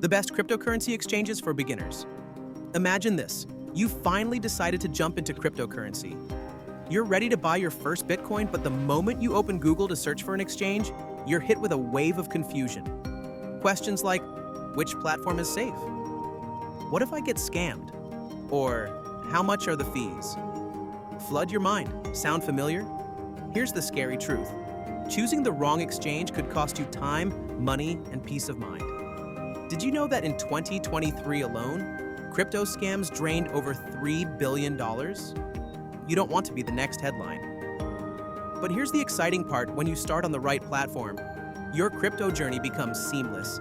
The best cryptocurrency exchanges for beginners. Imagine this. You finally decided to jump into cryptocurrency. You're ready to buy your first Bitcoin, but the moment you open Google to search for an exchange, you're hit with a wave of confusion. Questions like, which platform is safe? What if I get scammed? Or, how much are the fees? Flood your mind. Sound familiar? Here's the scary truth. Choosing the wrong exchange could cost you time, money, and peace of mind. Did you know that in 2023 alone, crypto scams drained over $3 billion? You don't want to be the next headline. But here's the exciting part: when you start on the right platform, your crypto journey becomes seamless,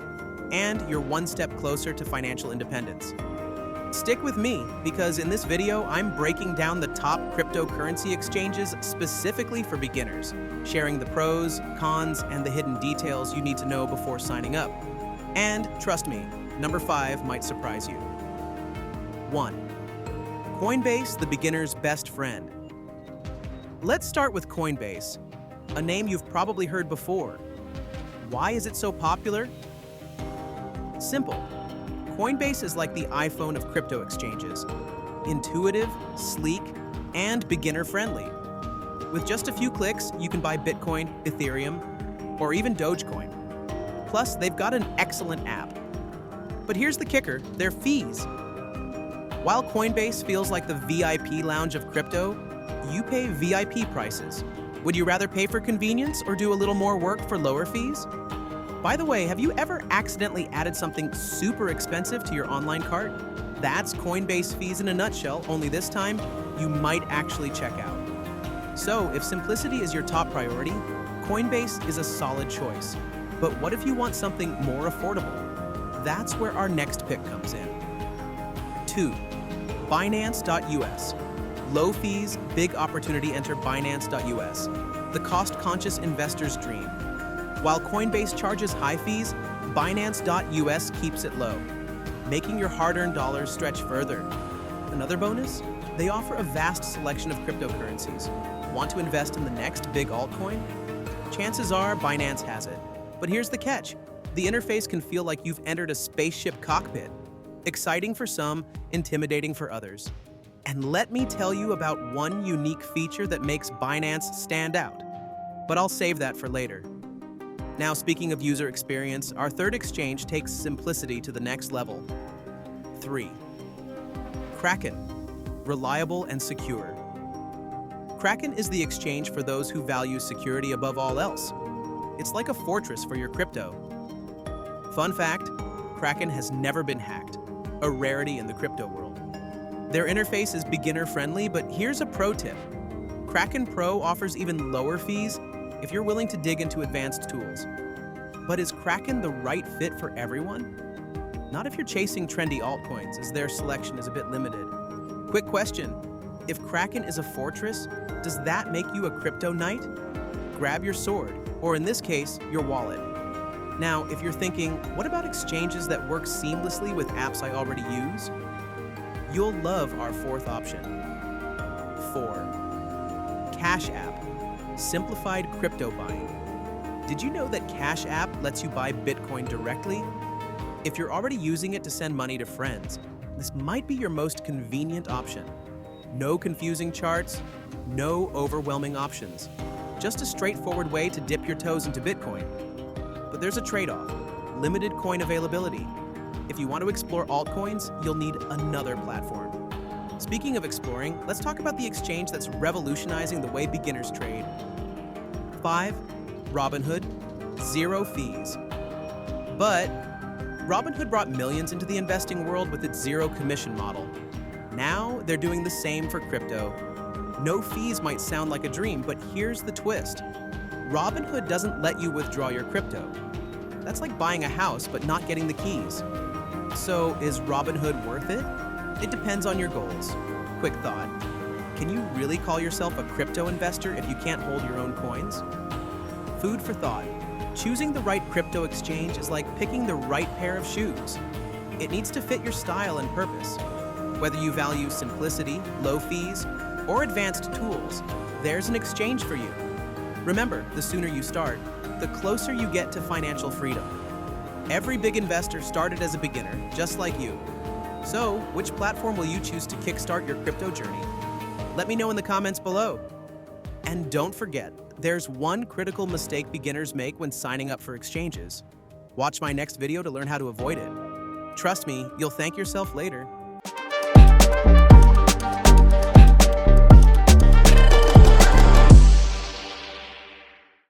and you're one step closer to financial independence. Stick with me, because in this video, I'm breaking down the top cryptocurrency exchanges specifically for beginners, sharing the pros, cons, and the hidden details you need to know before signing up. And trust me, number 5 might surprise you. 1. Coinbase, the beginner's best friend. Let's start with Coinbase, a name you've probably heard before. Why is it so popular? Simple. Coinbase is like the iPhone of crypto exchanges. Intuitive, sleek, and beginner-friendly. With just a few clicks, you can buy Bitcoin, Ethereum, or even Dogecoin. Plus, they've got an excellent app. But here's the kicker: their fees. While Coinbase feels like the VIP lounge of crypto, you pay VIP prices. Would you rather pay for convenience or do a little more work for lower fees? By the way, have you ever accidentally added something super expensive to your online cart? That's Coinbase fees in a nutshell, only this time, you might actually check out. So, if simplicity is your top priority, Coinbase is a solid choice. But what if you want something more affordable? That's where our next pick comes in. 2. Binance.us. Low fees, big opportunity. Enter Binance.us, the cost-conscious investor's dream. While Coinbase charges high fees, Binance.us keeps it low, making your hard-earned dollars stretch further. Another bonus? They offer a vast selection of cryptocurrencies. Want to invest in the next big altcoin? Chances are Binance has it. But here's the catch. The interface can feel like you've entered a spaceship cockpit. Exciting for some, intimidating for others. And let me tell you about one unique feature that makes Binance stand out. But I'll save that for later. Now, speaking of user experience, our third exchange takes simplicity to the next level. 3. Kraken. Reliable and secure. Kraken is the exchange for those who value security above all else. It's like a fortress for your crypto. Fun fact, Kraken has never been hacked, a rarity in the crypto world. Their interface is beginner-friendly, but here's a pro tip. Kraken Pro offers even lower fees if you're willing to dig into advanced tools. But is Kraken the right fit for everyone? Not if you're chasing trendy altcoins, as their selection is a bit limited. Quick question: if Kraken is a fortress, does that make you a crypto knight? Grab your sword, or in this case, your wallet. Now, if you're thinking, what about exchanges that work seamlessly with apps I already use? You'll love our fourth option. 4. Cash App. Simplified crypto buying. Did you know that Cash App lets you buy Bitcoin directly? If you're already using it to send money to friends, this might be your most convenient option. No confusing charts, no overwhelming options. Just a straightforward way to dip your toes into Bitcoin. But there's a trade-off: limited coin availability. If you want to explore altcoins, you'll need another platform. Speaking of exploring, let's talk about the exchange that's revolutionizing the way beginners trade. 5. Robinhood. Zero fees. But Robinhood brought millions into the investing world with its zero commission model. Now they're doing the same for crypto. No fees might sound like a dream, but here's the twist. Robinhood doesn't let you withdraw your crypto. That's like buying a house but not getting the keys. So is Robinhood worth it? It depends on your goals. Quick thought. Can you really call yourself a crypto investor if you can't hold your own coins? Food for thought. Choosing the right crypto exchange is like picking the right pair of shoes. It needs to fit your style and purpose. Whether you value simplicity, low fees, or advanced tools, there's an exchange for you. Remember, the sooner you start, the closer you get to financial freedom. Every big investor started as a beginner, just like you. So, which platform will you choose to kickstart your crypto journey? Let me know in the comments below. And don't forget, there's one critical mistake beginners make when signing up for exchanges. Watch my next video to learn how to avoid it. Trust me, you'll thank yourself later.